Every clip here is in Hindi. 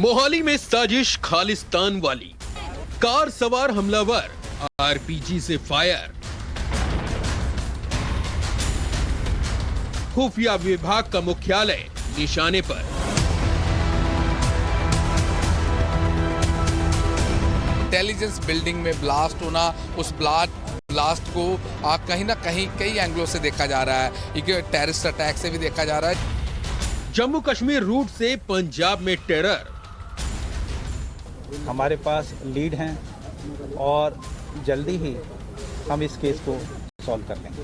मोहाली में साजिश खालिस्तान वाली, कार सवार हमलावर, आरपीजी से फायर। खुफिया विभाग का मुख्यालय निशाने पर। इंटेलिजेंस बिल्डिंग में ब्लास्ट होना, उस ब्लास्ट को कहीं ना कहीं कई एंगलों से देखा जा रहा है। एक टेररिस्ट अटैक से भी देखा जा रहा है। जम्मू कश्मीर रूट से पंजाब में टेरर। हमारे पास लीड हैं और जल्दी ही हम इस केस को सॉल्व कर लेंगे।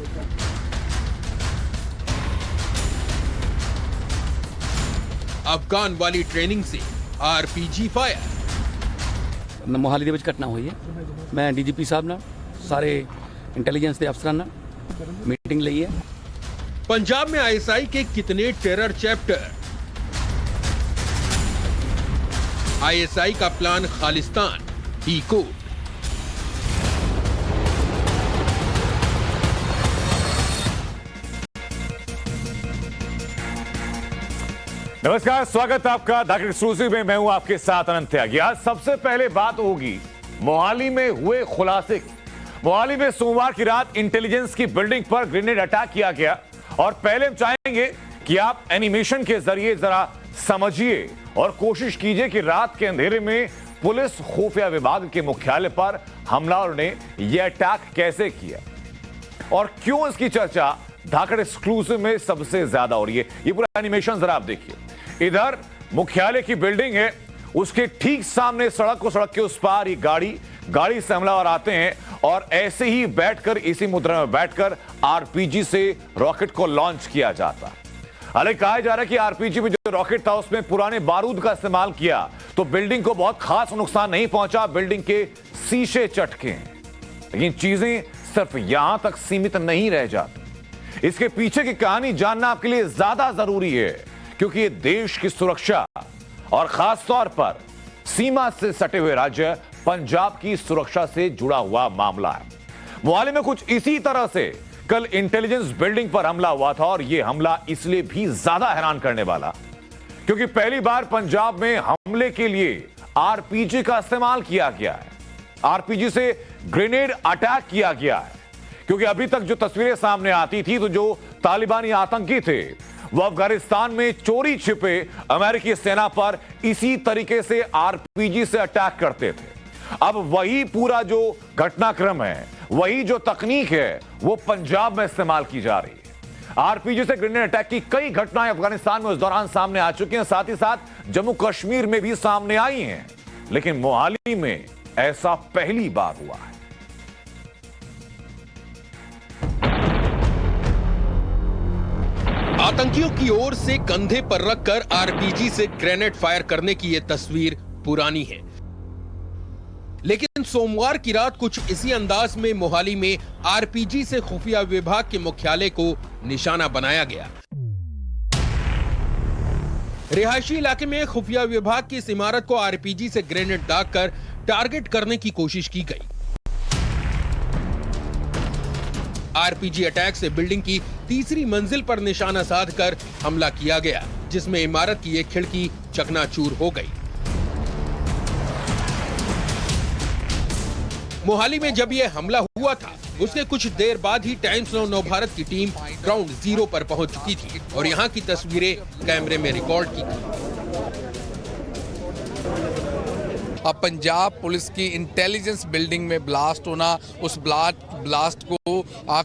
अफगान वाली ट्रेनिंग से आरपीजी फायर। मोहाली ਦੇ ਵਿੱਚ ਘਟਨਾ ਹੋਈ ਹੈ। ਮੈਂ ਡੀਜੀਪੀ ਸਾਹਿਬ ਨਾਲ ਸਾਰੇ इंटेलिजेंस ਦੇ ਅਫਸਰਾਂ ਨਾਲ मीटिंग ਲਈ है। पंजाब में आईएसआई के कितने टेरर चैप्टर? आईएसआई का प्लान खालिस्तान ही कोड। नमस्कार, स्वागत है आपका धाकड़ एक्सक्लूसिव में। मैं हूं आपके साथ अनंत त्यागी। आज सबसे पहले बात होगी मोहाली में हुए खुलासे की। मोहाली में सोमवार की रात इंटेलिजेंस की बिल्डिंग पर ग्रेनेड अटैक किया गया और पहले हम चाहेंगे कि आप एनिमेशन के जरिए जरा समझिए और कोशिश कीजिए कि रात के अंधेरे में पुलिस खुफिया विभाग के मुख्यालय पर हमलावरों ने यह अटैक कैसे किया और क्यों इसकी चर्चा धाकड़ एक्सक्लूसिव में सबसे ज्यादा हो रही है। ये पूरा एनिमेशन जरा आप देखिए। इधर मुख्यालय की बिल्डिंग है, उसके ठीक सामने सड़क को सड़क के उस पार ये गाड़ी से हमलावर आते हैं और ऐसे ही बैठकर इसी मुद्रा में बैठकर आरपीजी से रॉकेट को लॉन्च किया जाता। हालांकि कहा जा रहा है कि आरपीजी में जो रॉकेट था उसमें पुराने बारूद का इस्तेमाल किया तो बिल्डिंग को बहुत खास नुकसान नहीं पहुंचा, बिल्डिंग के शीशे चटके। लेकिन चीजें सिर्फ यहां तक सीमित नहीं रह जाती। इसके पीछे की कहानी जानना आपके लिए ज्यादा जरूरी है क्योंकि ये देश की सुरक्षा और खास तौर पर सीमा से सटे हुए राज्य पंजाब की सुरक्षा से जुड़ा हुआ मामला है। मोहाली में कुछ इसी तरह से कल इंटेलिजेंस बिल्डिंग पर हमला हुआ था और यह हमला इसलिए भी ज्यादा हैरान करने वाला क्योंकि पहली बार पंजाब में हमले के लिए आरपीजी का इस्तेमाल किया गया है। आरपीजी से ग्रेनेड अटैक किया गया है क्योंकि अभी तक जो तस्वीरें सामने आती थी तो जो तालिबानी आतंकी थे वो अफगानिस्तान में चोरी छिपे अमेरिकी सेना पर इसी तरीके से आरपीजी से अटैक करते थे। अब वही पूरा जो घटनाक्रम है, वही जो तकनीक है वो पंजाब में इस्तेमाल की जा रही है। आरपीजी से ग्रेनेड अटैक की कई घटनाएं अफगानिस्तान में उस दौरान सामने आ चुकी हैं, साथ ही साथ जम्मू कश्मीर में भी सामने आई हैं, लेकिन मोहाली में ऐसा पहली बार हुआ है। आतंकियों की ओर से कंधे पर रखकर आरपीजी से ग्रेनेड फायर करने की यह तस्वीर पुरानी है, लेकिन सोमवार की रात कुछ इसी अंदाज में मोहाली में आरपीजी से खुफिया विभाग के मुख्यालय को निशाना बनाया गया। रिहायशी इलाके में खुफिया विभाग की इस इमारत को आरपीजी से ग्रेनेड दागकर टारगेट करने की कोशिश की गई। आरपीजी अटैक से बिल्डिंग की तीसरी मंजिल पर निशाना साधकर हमला किया गया, जिसमें इमारत की एक खिड़की चकनाचूर हो गई। मोहाली में जब यह हमला हुआ था उसके कुछ देर बाद ही टाइम्स नाउ नवभारत की टीम ग्राउंड जीरो पर पहुंच चुकी थी और यहां की तस्वीरें कैमरे में रिकॉर्ड की थी। अब पंजाब पुलिस की इंटेलिजेंस बिल्डिंग में ब्लास्ट होना, उस ब्लास्ट को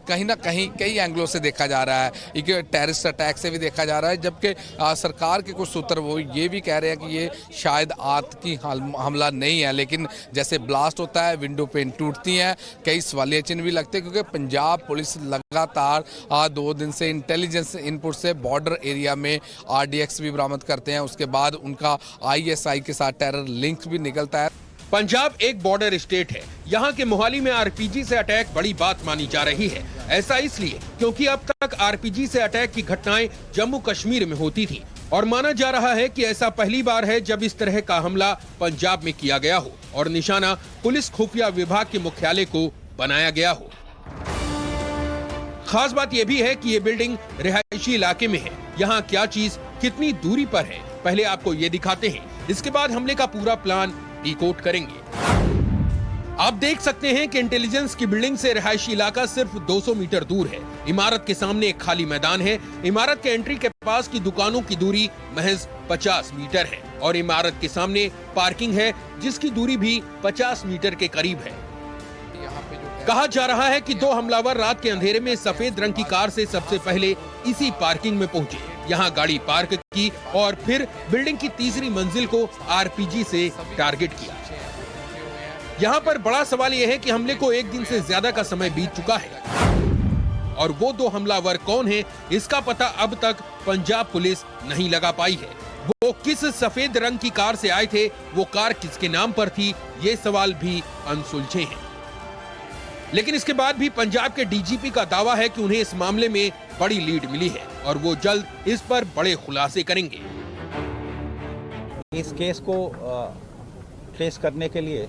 कहीं ना कहीं कई एंगलों से देखा जा रहा है। एक टेररिस्ट अटैक से भी देखा जा रहा है, जबकि सरकार के कुछ सूत्र वो ये भी कह रहे हैं कि ये शायद आतंकी हमला नहीं है, लेकिन जैसे ब्लास्ट होता है विंडो पेन टूटती हैं, कई सवालिया चिन्ह भी लगते हैं क्योंकि पंजाब पुलिस लगातार 2 दिन से इंटेलिजेंस इनपुट से बॉर्डर एरिया में RDX भी बरामद करते हैं। उसके बाद उनका ISI के साथ टेरर लिंक भी निकलता है। पंजाब एक बॉर्डर स्टेट है। यहाँ के मोहाली में आरपीजी से अटैक बड़ी बात मानी जा रही है। ऐसा इसलिए क्योंकि अब तक आरपीजी से अटैक की घटनाएं जम्मू कश्मीर में होती थी और माना जा रहा है कि ऐसा पहली बार है जब इस तरह का हमला पंजाब में किया गया हो और निशाना पुलिस खुफिया विभाग के मुख्यालय को बनाया गया हो। खास बात यह भी है कि ये बिल्डिंग रिहायशी इलाके में है। यहाँ क्या चीज कितनी दूरी पर है, पहले आपको ये दिखाते हैं। इसके बाद हमले का पूरा प्लान डिकोड करेंगे। आप देख सकते हैं कि इंटेलिजेंस की बिल्डिंग से रिहायशी इलाका सिर्फ 200 मीटर दूर है। इमारत के सामने एक खाली मैदान है। इमारत के एंट्री के पास की दुकानों की दूरी महज 50 मीटर है और इमारत के सामने पार्किंग है जिसकी दूरी भी 50 मीटर के करीब है। कहा जा रहा है कि दो हमलावर रात के अंधेरे में सफेद रंग की कार से सबसे पहले इसी पार्किंग में पहुंचे, यहाँ गाड़ी पार्क की और फिर बिल्डिंग की तीसरी मंजिल को आरपीजी से टारगेट किया। यहाँ पर बड़ा सवाल यह है कि हमले को एक दिन से ज्यादा का समय बीत चुका है और वो दो हमलावर कौन हैं, इसका पता अब तक पंजाब पुलिस नहीं लगा पाई है। वो किस सफेद रंग की कार से आए थे, वो कार किसके नाम पर थी, ये सवाल भी अनसुलझे हैं। लेकिन इसके बाद भी पंजाब के डीजीपी का दावा है कि उन्हें इस मामले में बड़ी लीड मिली है और वो जल्द इस पर बड़े खुलासे करेंगे। इस केस को ट्रेस करने के लिए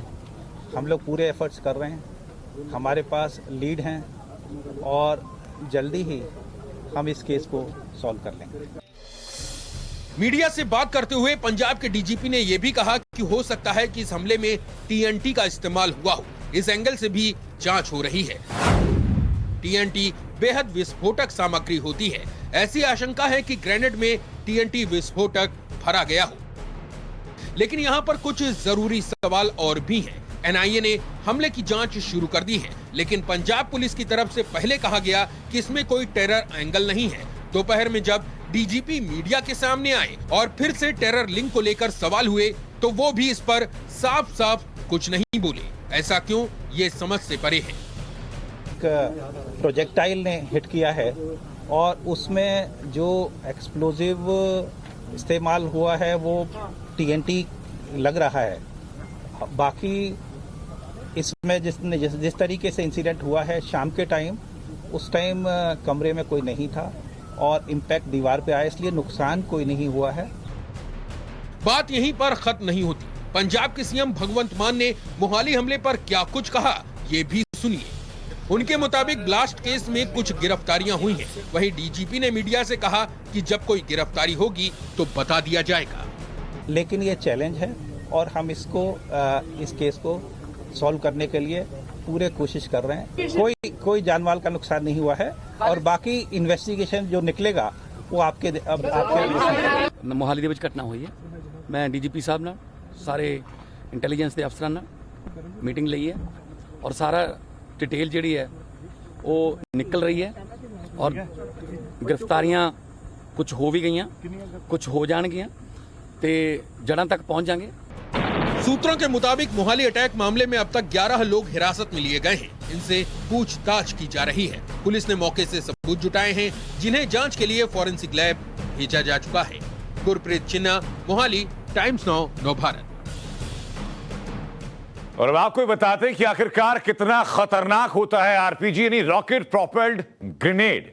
हम लोग पूरे एफर्ट्स कर रहे हैं। हमारे पास लीड हैं और जल्दी ही हम इस केस को सॉल्व कर लेंगे। मीडिया से बात करते हुए पंजाब के डीजीपी ने यह भी कहा कि हो सकता है कि इस हमले में टीएनटी का इस्तेमाल हुआ हो। इस एंगल से भी जांच हो रही है। टीएनटी बेहद विस्फोटक सामग्री होती है। ऐसी आशंका है कि ग्रेनेड में टीएनटी विस्फोटक भरा गया हो। लेकिन यहाँ पर कुछ जरूरी सवाल और भी हैं। एनआईए ने हमले की जांच शुरू कर दी है, लेकिन पंजाब पुलिस की तरफ से पहले कहा गया कि इसमें कोई टेरर एंगल नहीं है। दोपहर में जब डीजीपी मीडिया के सामने आए और फिर से टेरर लिंक को लेकर सवाल हुए तो वो भी इस पर साफ साफ कुछ नहीं बोले। ऐसा क्यों, ये समझ से परे है। प्रोजेक्टाइल ने हिट किया है और उसमें जो एक्सप्लोजिव इस्तेमाल हुआ है वो टीएनटी लग रहा है। बाकी इसमें जिस तरीके से इंसिडेंट हुआ है शाम के टाइम, उस टाइम कमरे में कोई नहीं था और इम्पैक्ट दीवार पे आया, इसलिए नुकसान कोई नहीं हुआ है। बात यहीं पर खत्म नहीं होती। पंजाब के सीएम भगवंत मान ने मोहाली हमले पर क्या कुछ कहा, ये भी सुनिए। उनके मुताबिक ब्लास्ट केस में कुछ गिरफ्तारियां हुई हैं। वहीं डीजीपी ने मीडिया से कहा कि जब कोई गिरफ्तारी होगी तो बता दिया जाएगा। लेकिन ये चैलेंज है और हम इस केस को सॉल्व करने के लिए पूरे कोशिश कर रहे हैं। कोई जानमाल का नुकसान नहीं हुआ है और बाकी इन्वेस्टिगेशन जो निकलेगा वो आपके मोहाली ਦੇ ਵਿੱਚ ਘਟਨਾ ਹੋਈ ਹੈ। मैं डीजीपी ਸਾਹਿਬ ਨਾਲ ਸਾਰੇ ਇੰਟੈਲੀਜੈਂਸ ਦੇ ਅਫਸਰਾਂ ਨਾਲ ਮੀਟਿੰਗ ਲਈ ਹੈ ਔਰ ਸਾਰਾ डिटेल ਜਿਹੜੀ ਹੈ ਉਹ ਨਿਕਲ ਰਹੀ ਹੈ ਔਰ ਗ੍ਰਿਫਤਾਰੀਆਂ ਕੁਝ ਹੋ ਵੀ ਗਈਆਂ, ਕੁਝ ਹੋ ਜਾਣਗੀਆਂ ਤੇ जड़ों तक पहुंच जाएंगे। सूत्रों के मुताबिक मोहाली अटैक मामले में अब तक 11 लोग हिरासत में लिए गए हैं। इनसे पूछताछ की जा रही है। पुलिस ने मौके से सबूत जुटाए हैं जिन्हें जांच के लिए फॉरेंसिक लैब भेजा जा चुका है। गुरप्रीत चिन्ना, मोहाली, टाइम्स नाउ, नवभारत। और अब आपको बताते हैं कि आखिरकार कितना खतरनाक होता है आरपीजी यानी रॉकेट प्रोपेल्ड ग्रेनेड,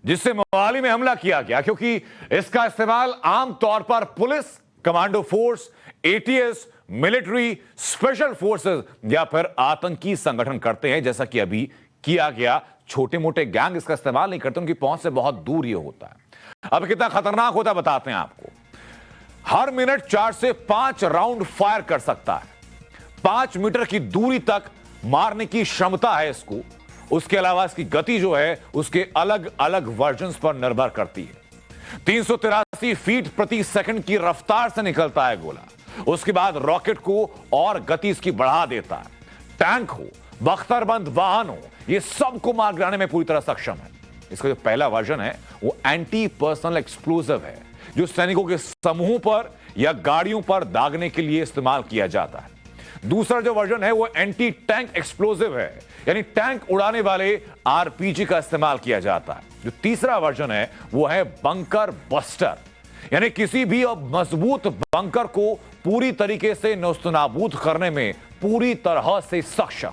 जिससे मोहाली में हमला किया गया, क्योंकि इसका इस्तेमाल आमतौर पर police, commando force, ATS, military, special forces या फिर आतंकी संगठन करते हैं, जैसा कि अभी किया गया। छोटे मोटे गैंग इसका इस्तेमाल नहीं करते, उनकी पहुंच से बहुत दूर ये होता है। अब कितना खतरनाक होता है बताते हैं आपको। हर मिनट 4 से 5 राउंड फायर कर सकता है। 5 मीटर की दूरी तक मारने की क्षमता है इसको। उसके अलावा इसकी गति जो है उसके अलग अलग वर्जन्स पर निर्भर करती है। 383 फीट प्रति सेकंड की रफ्तार से निकलता है गोला। उसके बाद रॉकेट को और गति इसकी बढ़ा देता है। टैंक हो, बख्तरबंद वाहन हो, ये सबको मार गिराने में पूरी तरह सक्षम है। इसका जो पहला वर्जन है वो एंटी पर्सनल एक्सप्लोजिव है, जो सैनिकों के समूहों पर या गाड़ियों पर दागने के लिए इस्तेमाल किया जाता है। दूसरा जो वर्जन है वो एंटी टैंक एक्सप्लोजिव है, यानी टैंक उड़ाने वाले आरपीजी का इस्तेमाल किया जाता है। जो तीसरा वर्जन है वो है बंकर बस्टर, यानी किसी भी मजबूत बंकर को पूरी तरीके से नेस्तनाबूद करने में पूरी तरह से सक्षम।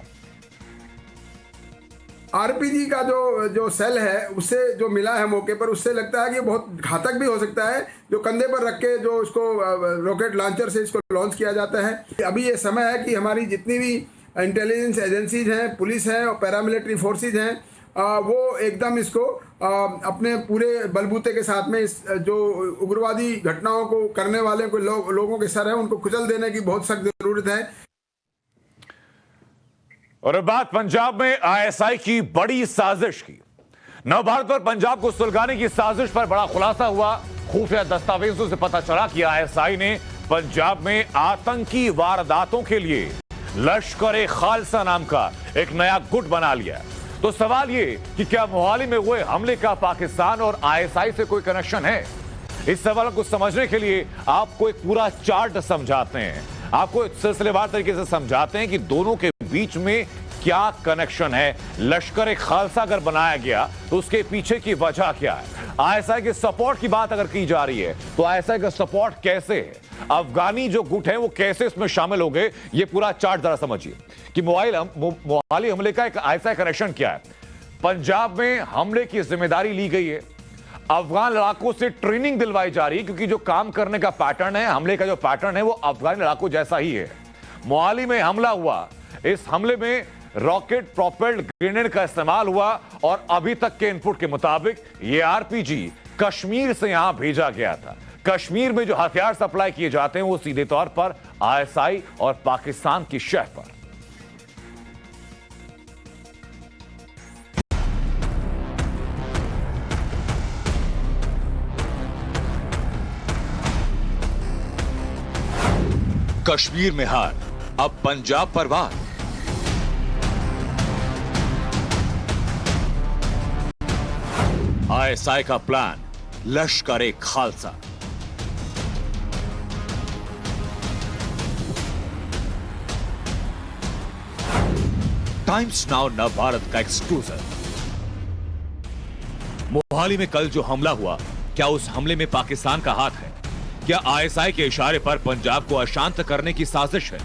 आरपीजी का जो सेल है उससे जो मिला है मौके पर, उससे लगता है कि ये बहुत घातक भी हो सकता है। जो कंधे पर रख के जो उसको रॉकेट लॉन्चर से इसको लॉन्च किया जाता है। अभी ये समय है कि हमारी जितनी भी इंटेलिजेंस एजेंसीज हैं, पुलिस हैं और पैरामिलिट्री फोर्सेज हैं, वो एकदम इसको अपने पूरे बलबूते के साथ में इस जो उग्रवादी घटनाओं को करने वाले को लोगों के सर है उनको कुचल देने की बहुत सख्त जरूरत है। और अब बात पंजाब में आईएसआई की बड़ी साजिश की। नवभारत पर पंजाब को सुलगाने की साजिश पर बड़ा खुलासा हुआ। खुफिया दस्तावेजों से पता चला कि आईएसआई ने पंजाब में आतंकी वारदातों के लिए लश्कर-ए-खालसा नाम का एक नया गुट बना लिया। तो सवाल ये कि क्या मोहाली में हुए हमले का पाकिस्तान और आईएसआई से कोई कनेक्शन है? इस सवाल को समझने के लिए आपको एक पूरा चार्ट समझाते हैं, आपको एक सिलसिलेवार तरीके से समझाते हैं कि दोनों के बीच में क्या कनेक्शन है। लश्कर-ए-खालसा अगर बनाया गया तो उसके पीछे की वजह क्या है? आईएसआई के सपोर्ट की बात अगर की जा रही है तो आईएसआई का सपोर्ट कैसे है? अफगानी जो गुट है वो कैसे इसमें शामिल हो गए? ये पूरा चार्ट जरा समझिए कि मोहाली हमले का एक आईएसआई कनेक्शन क्या है। पंजाब में हमले की जिम्मेदारी ली गई है, अफगान लड़ाकों से ट्रेनिंग दिलवाई जा रही है, क्योंकि जो काम करने का पैटर्न है, हमले का जो पैटर्न है वो अफगान लड़ाकों जैसा ही है। मोहाली में हमला हुआ, इस हमले में रॉकेट प्रोपेल्ड ग्रेनेड का इस्तेमाल हुआ और अभी तक के इनपुट के मुताबिक ये आरपीजी कश्मीर से यहां भेजा गया था। कश्मीर में जो हथियार सप्लाई किए जाते हैं वो सीधे तौर पर आईएसआई और पाकिस्तान की शह पर। कश्मीर में हार, अब पंजाब पर वार। आईएसआई का प्लान लश्कर-ए-खालसा। टाइम्स नाउ नवभारत का एक्सक्लूसिव। मोहाली में कल जो हमला हुआ, क्या उस हमले में पाकिस्तान का हाथ है? क्या आईएसआई के इशारे पर पंजाब को अशांत करने की साजिश है?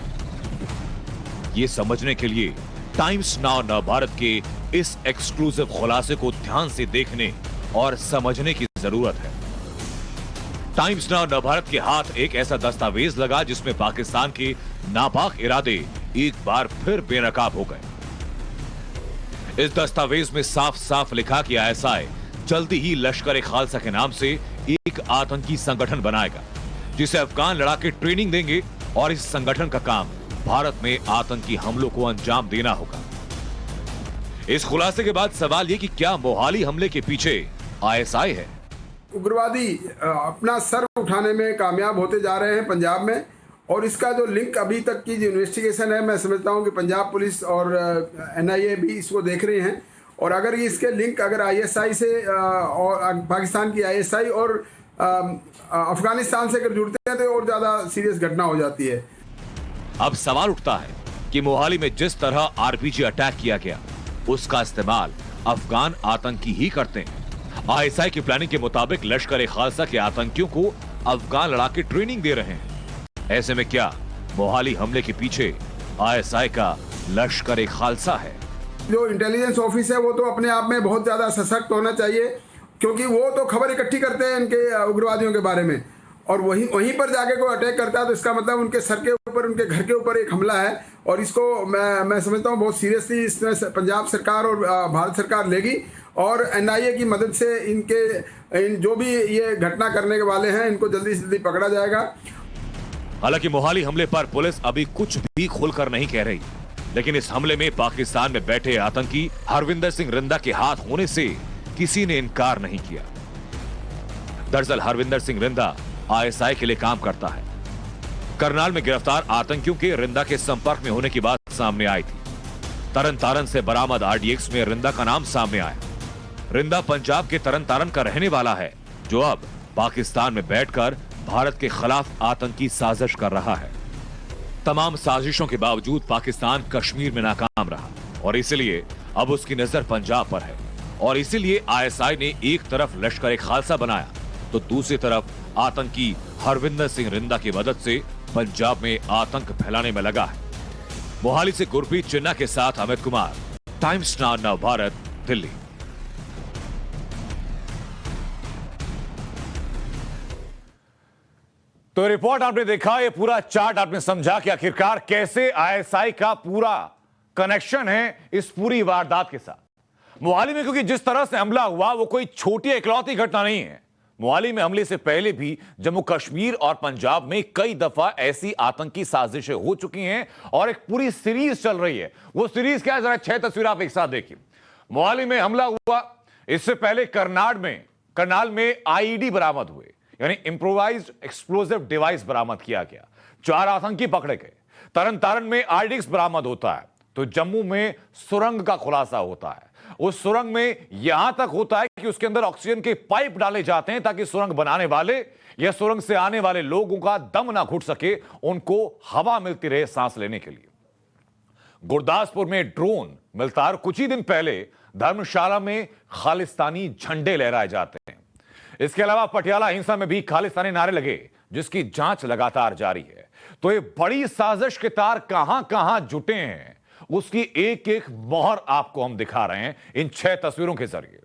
ये समझने के लिए टाइम्स नाउ नवभारत के इस एक्सक्लूसिव खुलासे को ध्यान से देखने और समझने की जरूरत है। टाइम्स नाउ नवभारत के हाथ एक ऐसा दस्तावेज लगा जिसमें पाकिस्तान के नापाक इरादे एक बार फिर बेनकाब हो गए। इस दस्तावेज में साफ साफ लिखा कि आईएसआई जल्दी ही लश्कर-ए-खालसा के नाम से एक आतंकी संगठन बनाएगा, जिसे अफगान लड़ाके ट्रेनिंग देंगे और इस संगठन का काम भारत में आतंकी हमलों को अंजाम देना होगा। इस खुलासे के बाद सवाल यह कि क्या मोहाली हमले के पीछे आईएसआई है? उग्रवादी अपना सर उठाने में कामयाब होते जा रहे हैं पंजाब में, और इसका जो लिंक अभी तक की जो इन्वेस्टिगेशन है, मैं समझता हूं कि पंजाब पुलिस और एनआईए भी इसको देख रहे हैं। और अगर इसके लिंक अगर आईएसआई से और पाकिस्तान की आईएसआई और अफगानिस्तान से अगर जुड़ते हैं तो और ज़्यादा सीरियस घटना हो जाती है। अब सवाल उठता है कि मोहाली में जिस तरह आरपीजी अटैक किया गया, उसका इस्तेमाल अफगान आतंकी ही करते हैं। आईएसआई की प्लानिंग के मुताबिक लश्कर-ए-खालसा के आतंकियों को अफगान लड़ाके ट्रेनिंग दे रहे हैं। ऐसे में क्या मोहाली हमले के पीछे आईएसआई का लश्कर-ए-खालसा है? जो इंटेलिजेंस ऑफिस है वो तो अपने आप में बहुत ज़्यादा सशक्त होना चाहिए, क्योंकि वो तो खबर इकट्ठी करते हैं इनके उग्रवादियों के बारे में, और वहीं पर जाके कोई अटैक करता है तो इसका मतलब उनके सर के ऊपर, उनके घर के ऊपर एक हमला है। और इसको मैं समझता हूँ बहुत सीरियसली इसमें पंजाब सरकार और भारत सरकार लेगी, और एनआईए की मदद से इन जो भी ये घटना करने के वाले हैं इनको जल्दी से जल्दी पकड़ा जाएगा। हालांकि मोहाली हमले पर पुलिस अभी कुछ भी खुलकर नहीं कह रही, लेकिन इस हमले में पाकिस्तान में बैठे आतंकी हरविंदर सिंह रिंदा के हाथ होने से किसी ने इनकार नहीं किया। दरअसल हरविंदर सिंह रिंदा आईएसआई के लिए काम करता है। करनाल में गिरफ्तार आतंकियों के रिंदा के संपर्क में होने की बात सामने आई थी। तरन तारन से बरामद आरडीएक्स में रिंदा का नाम सामने आया। रिंदा पंजाब के तरन तारन का रहने वाला है, जो अब पाकिस्तान में बैठकर भारत के खिलाफ आतंकी साजिश कर रहा है। तमाम साजिशों के बावजूद पाकिस्तान कश्मीर में नाकाम रहा, और इसलिए अब उसकी नजर पंजाब पर है। और इसीलिए आईएसआई ने एक तरफ लश्कर-ए-खालसा बनाया तो दूसरी तरफ आतंकी हरविंदर सिंह रिंदा की मदद से पंजाब में आतंक फैलाने में लगा है। मोहाली से गुरप्रीत चिन्ना के साथ अमित कुमार, टाइम्स नाउ नवभारत, दिल्ली। तो रिपोर्ट आपने देखा, ये पूरा चार्ट आपने समझा कि आखिरकार कैसे आईएसआई का पूरा कनेक्शन है इस पूरी वारदात के साथ। मोहाली में क्योंकि जिस तरह से हमला हुआ वो कोई छोटी इकलौती घटना नहीं है। मोहाली में हमले से पहले भी जम्मू कश्मीर और पंजाब में कई दफा ऐसी आतंकी साजिशें हो चुकी हैं और एक पूरी सीरीज चल रही है। वो सीरीज क्या है, जरा 6 तस्वीर आप एक साथ देखिए। मोहाली में हमला हुआ, इससे पहले करनाल में आईईडी बरामद हुए, यानी इंप्रोवाइज्ड एक्सप्लोसिव डिवाइस बरामद किया गया। 4 आतंकी पकड़े गए। तरन तारण में आरडीएक्स बरामद होता है, तो जम्मू में सुरंग का खुलासा होता है। उस सुरंग में यहां तक होता है कि उसके अंदर ऑक्सीजन के पाइप डाले जाते हैं ताकि सुरंग बनाने वाले या सुरंग से आने वाले लोगों का दम ना घुट सके, उनको हवा मिलती रहे सांस लेने के लिए। गुरदासपुर में ड्रोन मिलता है। कुछ ही दिन पहले धर्मशाला में खालिस्तानी झंडे लहराए जाते हैं। इसके अलावा पटियाला हिंसा में भी खालिस्तानी नारे लगे, जिसकी जांच लगातार जारी है। तो ये बड़ी साजिश के तार कहां कहां जुटे हैं, उसकी एक एक मोहर आपको हम दिखा रहे हैं इन 6 तस्वीरों के जरिए।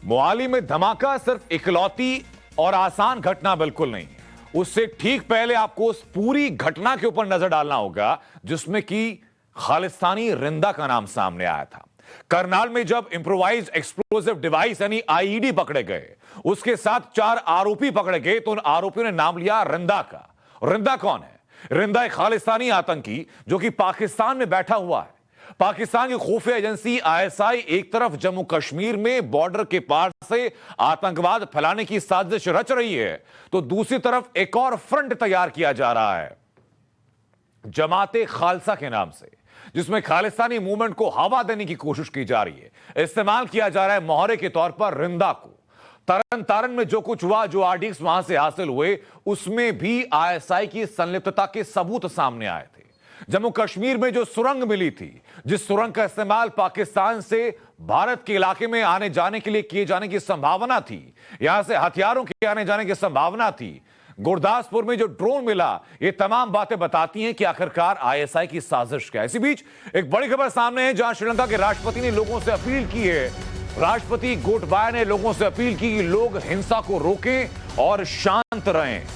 मोहाली में धमाका सिर्फ इकलौती और आसान घटना बिल्कुल नहीं है। उससे ठीक पहले आपको उस पूरी घटना के ऊपर नजर डालना होगा जिसमें कि खालिस्तानी रिंदा का नाम सामने आया था। करनाल में जब इंप्रोवाइज्ड एक्सप्लोसिव डिवाइस यानी आईईडी पकड़े गए, उसके साथ 4 आरोपी पकड़े गए, तो उन आरोपियों ने नाम लिया रिंदा का। रिंदा कौन है? रिंदा एक खालिस्तानी आतंकी जो कि पाकिस्तान में बैठा हुआ है। पाकिस्तान की खुफिया एजेंसी आईएसआई एक तरफ जम्मू कश्मीर में बॉर्डर के पार से आतंकवाद फैलाने की साजिश रच रही है, तो दूसरी तरफ एक और फ्रंट तैयार किया जा रहा है जमाते खालसा के नाम से, जिसमें खालिस्तानी मूवमेंट को हवा देने की कोशिश की जा रही है। इस्तेमाल किया जा रहा है मोहरे के तौर पर रिंदा को। तरन तारण में जो कुछ हुआ, जो आरडीएक्स वहां से हासिल हुए, उसमें भी आईएसआई की संलिप्तता के सबूत सामने आए थे। जम्मू कश्मीर में जो सुरंग मिली थी, जिस सुरंग का इस्तेमाल पाकिस्तान से भारत के इलाके में आने जाने के लिए किए जाने की संभावना थी, यहां से हथियारों के आने जाने की संभावना थी। गुरदासपुर में जो ड्रोन मिला, ये तमाम बातें बताती हैं कि आखिरकार आईएसआई की साजिश क्या है। इसी बीच एक बड़ी खबर सामने है, जहां श्रीलंका के राष्ट्रपति ने लोगों से अपील की है। राष्ट्रपति गोटबाया ने लोगों से अपील की कि लोग हिंसा को रोकें और शांत रहें।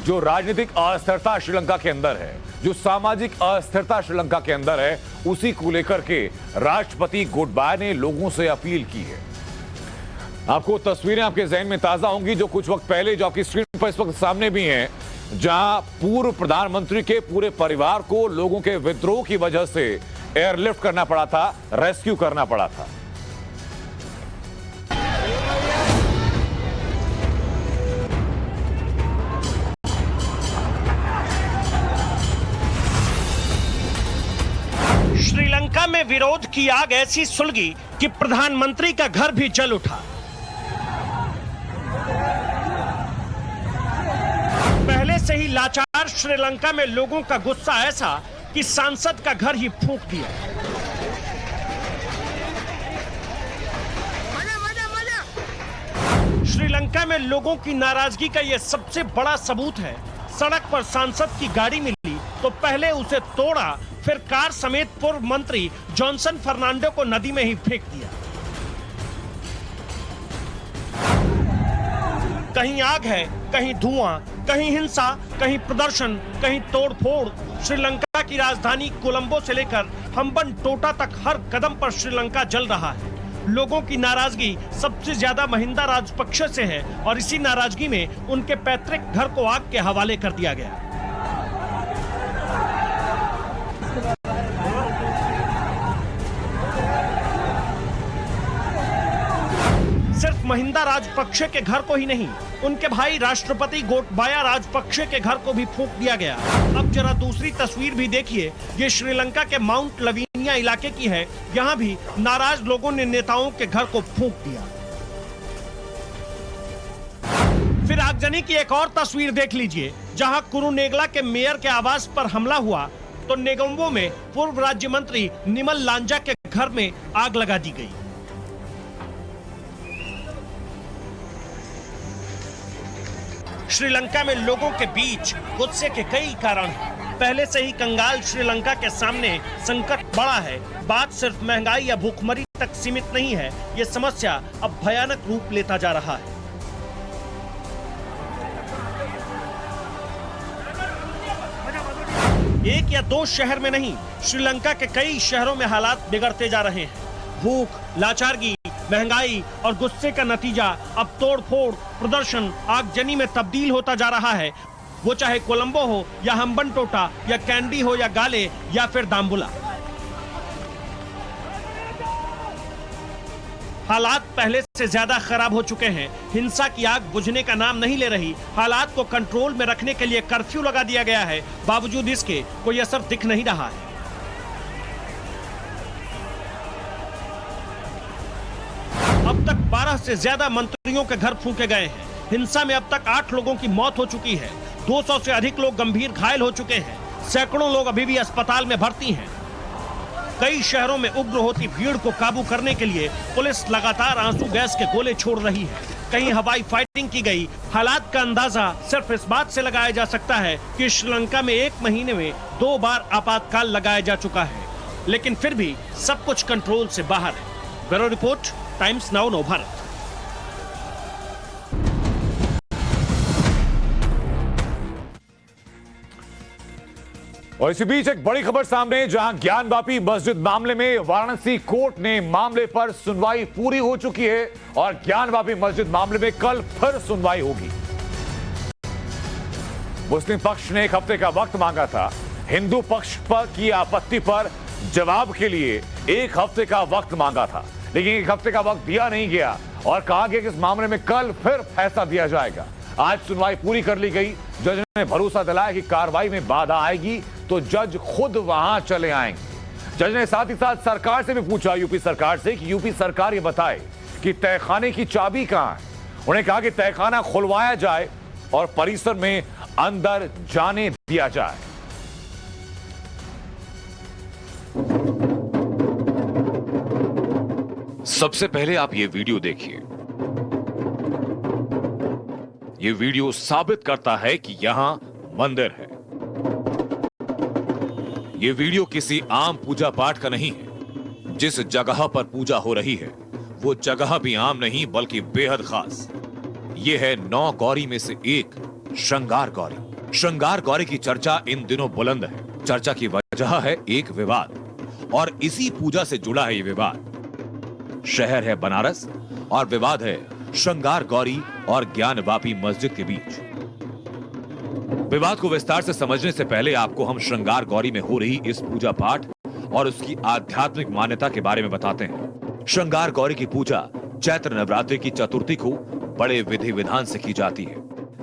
जो राजनीतिक अस्थिरता श्रीलंका के अंदर है, जो सामाजिक अस्थिरता श्रीलंका के अंदर है, उसी को लेकर के राष्ट्रपति गोटबाया ने लोगों से अपील की है। आपको तस्वीरें आपके जहन में ताजा होंगी जो कुछ वक्त पहले, जो आपकी स्क्रीन पर इस वक्त सामने भी हैं, जहां पूर्व प्रधानमंत्री के पूरे परिवार को लोगों के विद्रोह की वजह से एयरलिफ्ट करना पड़ा था, रेस्क्यू करना पड़ा था। श्रीलंका में विरोध की आग ऐसी सुलगी कि प्रधानमंत्री का घर भी जल उठा। पहले से ही लाचार श्रीलंका में लोगों का गुस्सा ऐसा कि सांसद का घर ही फूंक दिया। श्रीलंका में लोगों की नाराजगी का यह सबसे बड़ा सबूत है। सड़क पर सांसद की गाड़ी मिली तो पहले उसे तोड़ा, फिर कार समेत पूर्व मंत्री जॉनसन फर्नांडो को नदी में ही फेंक दिया। कहीं आग है, कहीं धुआं, कहीं हिंसा, कहीं प्रदर्शन, कहीं तोड़फोड़। श्रीलंका की राजधानी कोलंबो से लेकर हम्बनटोटा तक हर कदम पर श्रीलंका जल रहा है। लोगों की नाराजगी सबसे ज्यादा महिंदा राजपक्षे से है और इसी नाराजगी में उनके पैतृक घर को आग के हवाले कर दिया गया। सिर्फ महिंदा राजपक्षे के घर को ही नहीं, उनके भाई राष्ट्रपति गोटबाया राजपक्षे के घर को भी फूंक दिया गया। अब जरा दूसरी तस्वीर भी देखिए। ये श्रीलंका के माउंट लवीनिया इलाके की है। यहाँ भी नाराज लोगों ने नेताओं के घर को फूंक दिया। फिर आगजनी की एक और तस्वीर देख लीजिए, जहां कुरुनेगला के मेयर के आवास पर हमला हुआ तो नेगोम्बो में पूर्व राज्य मंत्री निमल लांजा के घर में आग लगा दी गई। श्रीलंका में लोगों के बीच गुस्से के कई कारण हैं। पहले से ही कंगाल श्रीलंका के सामने संकट बड़ा है। बात सिर्फ महंगाई या भूखमरी तक सीमित नहीं है, ये समस्या अब भयानक रूप लेता जा रहा है। एक या दो शहर में नहीं, श्रीलंका के कई शहरों में हालात बिगड़ते जा रहे हैं। भूख, लाचारगी, महंगाई और गुस्से का नतीजा अब तोड़फोड़, प्रदर्शन, आगजनी में तब्दील होता जा रहा है। वो चाहे कोलंबो हो या हम्बनटोटा या कैंडी हो या गाले या फिर दाम्बुला। हालात पहले से ज्यादा खराब हो चुके हैं। हिंसा की आग बुझने का नाम नहीं ले रही। हालात को कंट्रोल में रखने के लिए कर्फ्यू लगा दिया गया है, बावजूद इसके कोई असर दिख नहीं रहा है। अब तक 12 से ज्यादा मंत्रियों के घर फूंके गए हैं। हिंसा में अब तक 8 लोगों की मौत हो चुकी है। 200 से अधिक लोग गंभीर घायल हो चुके हैं। सैकड़ों लोग अभी भी अस्पताल में भर्ती हैं। कई शहरों में उग्र होती भीड़ को काबू करने के लिए पुलिस लगातार आंसू गैस के गोले छोड़ रही है। कहीं हवाई फायरिंग की गई। हालात का अंदाजा सिर्फ इस बात से लगाया जा सकता है कि श्रीलंका में 1 महीने में 2 बार आपातकाल लगाया जा चुका है, लेकिन फिर भी सब कुछ कंट्रोल से बाहर है। ब्यूरो रिपोर्ट, टाइम्स नाउ नव भारत। और इसी बीच एक बड़ी खबर सामने, जहां ज्ञानवापी मस्जिद मामले में वाराणसी कोर्ट ने मामले पर सुनवाई पूरी हो चुकी है और ज्ञानवापी मस्जिद मामले में कल फिर सुनवाई होगी। मुस्लिम पक्ष ने 1 हफ्ते का वक्त मांगा था। हिंदू पक्ष पर की आपत्ति पर जवाब के लिए 1 हफ्ते का वक्त मांगा था, लेकिन 1 हफ्ते का वक्त दिया नहीं गया और कहा गया कि इस मामले में कल फिर फैसला दिया जाएगा। आज सुनवाई पूरी कर ली गई। जज ने भरोसा दिलाया कि कार्रवाई में बाधा आएगी तो जज खुद वहां चले आएंगे। जज ने साथ ही साथ सरकार से भी पूछा, यूपी सरकार से, कि यूपी सरकार ये बताए कि तहखाने की चाबी कहां है। उन्हें कहा कि तहखाना खुलवाया जाए और परिसर में अंदर जाने दिया जाए। सबसे पहले आप ये वीडियो देखिए। ये वीडियो साबित करता है कि यहां मंदिर है। ये वीडियो किसी आम पूजा पाठ का नहीं है। जिस जगह पर पूजा हो रही है वो जगह भी आम नहीं बल्कि बेहद खास। ये है 9 गौरी में से एक श्रृंगार गौरी। श्रृंगार गौरी की चर्चा इन दिनों बुलंद है। चर्चा की वजह है एक विवाद और इसी पूजा से जुड़ा है ये विवाद। शहर है बनारस और विवाद है श्रृंगार गौरी और ज्ञानवापी मस्जिद के बीच। विवाद को विस्तार से समझने से पहले आपको हम श्रृंगार गौरी में हो रही इस पूजा पाठ और उसकी आध्यात्मिक मान्यता के बारे में बताते हैं। श्रृंगार गौरी की पूजा चैत्र नवरात्रि की चतुर्थी को बड़े विधि विधान से की जाती है,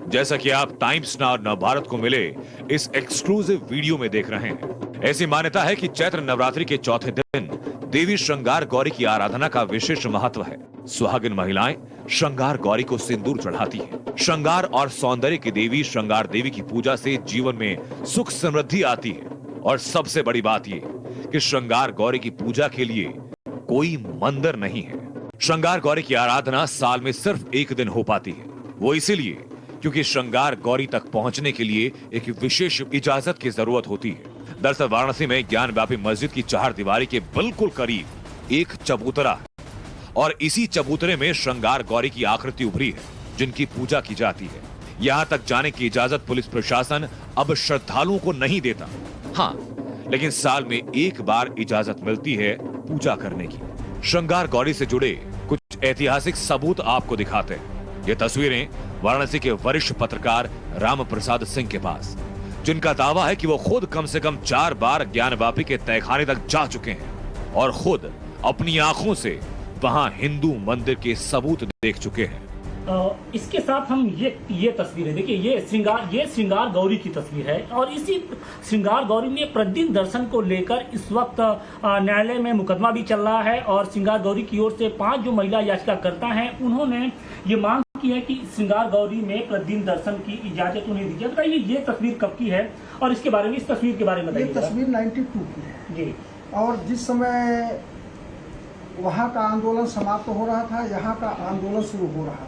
जैसा कि आप टाइम्स नाउ नव भारत को मिले इस एक्सक्लूसिव वीडियो में देख रहे हैं। ऐसी मान्यता है कि चैत्र नवरात्रि के चौथे दिन देवी श्रृंगार गौरी की आराधना का विशेष महत्व है। सुहागिन महिलाएं श्रृंगार गौरी को सिंदूर चढ़ाती हैं। श्रृंगार और सौंदर्य की देवी श्रृंगार देवी की पूजा से जीवन में सुख समृद्धि आती है। और सबसे बड़ी बात ये कि श्रृंगार गौरी की पूजा के लिए कोई मंदिर नहीं है। श्रृंगार गौरी की आराधना साल में सिर्फ 1 दिन हो पाती है। वो इसीलिए क्योंकि श्रृंगार गौरी तक पहुंचने के लिए एक विशेष इजाजत की जरूरत होती है। दरअसल वाराणसी में ज्ञानवापी मस्जिद की 4 दीवारी के बिल्कुल करीब एक चबूतरा है और इसी चबूतरे में श्रृंगार गौरी की आकृति उभरी है जिनकी पूजा की जाती है। यहां तक जाने की इजाजत पुलिस प्रशासन अब श्रद्धालुओं को नहीं देता। हाँ, लेकिन साल में 1 बार इजाजत मिलती है पूजा करने की। श्रृंगार गौरी से जुड़े कुछ ऐतिहासिक सबूत आपको दिखाते हैं। ये तस्वीरें वाराणसी के वरिष्ठ पत्रकार राम प्रसाद सिंह के पास, जिनका दावा है कि वो खुद कम से कम 4 बार ज्ञानवापी के तहखाने तक जा चुके हैं और खुद अपनी आंखों से वहां हिंदू मंदिर के सबूत देख चुके हैं। इसके साथ हम ये तस्वीरें देखिए, ये श्रृंगार गौरी की तस्वीर है और इसी श्रृंगार गौरी में प्रतिदिन दर्शन को लेकर इस वक्त न्यायालय में मुकदमा भी चल रहा है और श्रृंगार गौरी की ओर से 5 जो महिला याचिकाकर्ता हैं उन्होंने ये मांग की है कि श्रृंगार गौरी में प्रतिदिन दर्शन की इजाजत उन्हें दी जाए। बताइए ये तस्वीर कब की है और इसके बारे में, इस तस्वीर के बारे में बताइए। ये तस्वीर 92 की है जी। और जिस समय वहाँ का आंदोलन समाप्त हो रहा था, यहाँ का आंदोलन शुरू हो रहा था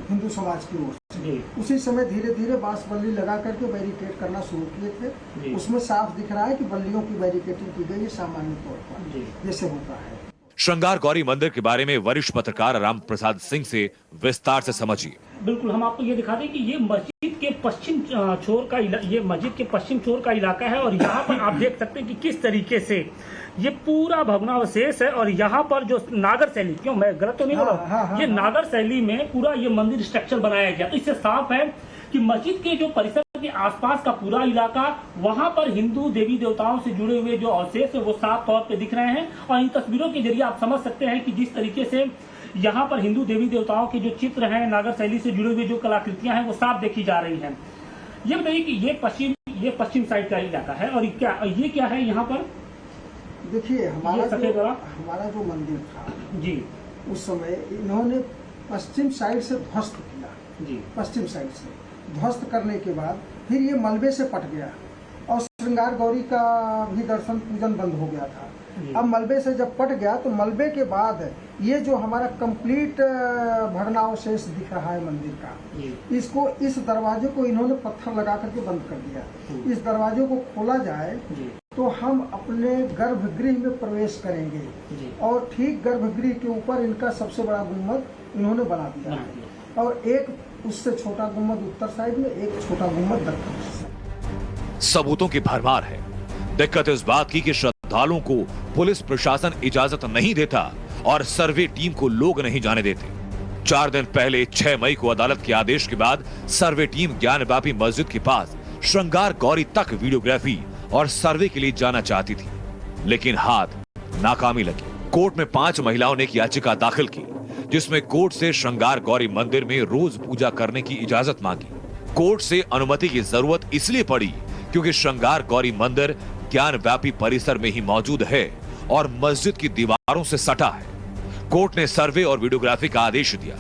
हिंदू समाज की ओर से। उसी समय धीरे धीरे बांस बल्ली लगा करके बैरिकेड करना शुरू किए थे। उसमें साफ दिख रहा है कि बल्लियों की बैरिकेडिंग की गई है सामान्य तौर पर, जैसे होता है। श्रृंगार गौरी मंदिर के बारे में वरिष्ठ पत्रकार राम प्रसाद सिंह से विस्तार से समझिए। बिल्कुल, हम आपको ये दिखा दें कि ये मस्जिद के पश्चिम छोर का ये मस्जिद के पश्चिम छोर का इलाका है और यहाँ पर आप देख सकते हैं कि किस तरीके से ये पूरा भग्नावशेष है। और यहाँ पर जो नागर शैली, क्यों मैं गलत तो नहीं बोल रहा हूँ, ये नागर शैली में पूरा ये मंदिर स्ट्रक्चर बनाया गया। तो इससे साफ है कि मस्जिद के जो परिसर के आसपास का पूरा इलाका, वहां पर हिंदू देवी देवताओं से जुड़े हुए जो अवशेष है वो साफ तौर पे दिख रहे हैं। और इन तस्वीरों के जरिए आप समझ सकते हैं कि जिस तरीके से यहाँ पर हिंदू देवी देवताओं के जो चित्र हैं, नागर शैली से जुड़े हुए जो कलाकृतियां हैं वो साफ देखी जा रही हैं। ये बताइए कि ये पश्चिम साइड का इलाका है और ये क्या है यहाँ पर? देखिए हमारा जो मंदिर था जी, उस समय इन्होंने पश्चिम साइड से ध्वस्त किया जी, पश्चिम साइड से ध्वस्त करने के बाद फिर ये मलबे से पट गया और श्रृंगार गौरी का भी दर्शन पूजन बंद हो गया था। अब मलबे से जब पट गया तो मलबे के बाद ये जो हमारा कंप्लीट भग्नावशेष दिख रहा है मंदिर का, इसको इस दरवाजे को इन्होंने पत्थर लगा करके बंद कर दिया। इस दरवाजे को खोला जाए तो हम अपने गर्भगृह में प्रवेश करेंगे और ठीक गर्भगृह के ऊपर इनका सबसे बड़ा गुम्बद इन्होंने बना दिया है और एक उससे छोटा गुम्बद उत्तर साइड में, एक छोटा गुम्बद दक्षिण साइड। सबूतों की भरमार है। दिक्कत इस बात की कि श्रद्धालुओं को पुलिस प्रशासन इजाजत नहीं देता और सर्वे टीम को लोग नहीं जाने देते। 4 दिन पहले 6 मई को अदालत के आदेश के बाद सर्वे टीम ज्ञानव्यापी मस्जिद के पास श्रृंगार गौरी तक वीडियोग्राफी और सर्वे के लिए जाना चाहती थी, लेकिन हाथ नाकामी लगी। कोर्ट में 5 महिलाओं ने एक याचिका दाखिल की जिसमें कोर्ट से श्रृंगार गौरी मंदिर में रोज पूजा करने की इजाजत मांगी। कोर्ट से अनुमति की जरूरत इसलिए पड़ी क्योंकि श्रृंगार गौरी मंदिर ज्ञानव्यापी परिसर में ही मौजूद है और मस्जिद की दीवारों से सटा है। कोर्ट ने सर्वे और वीडियोग्राफी का आदेश दिया।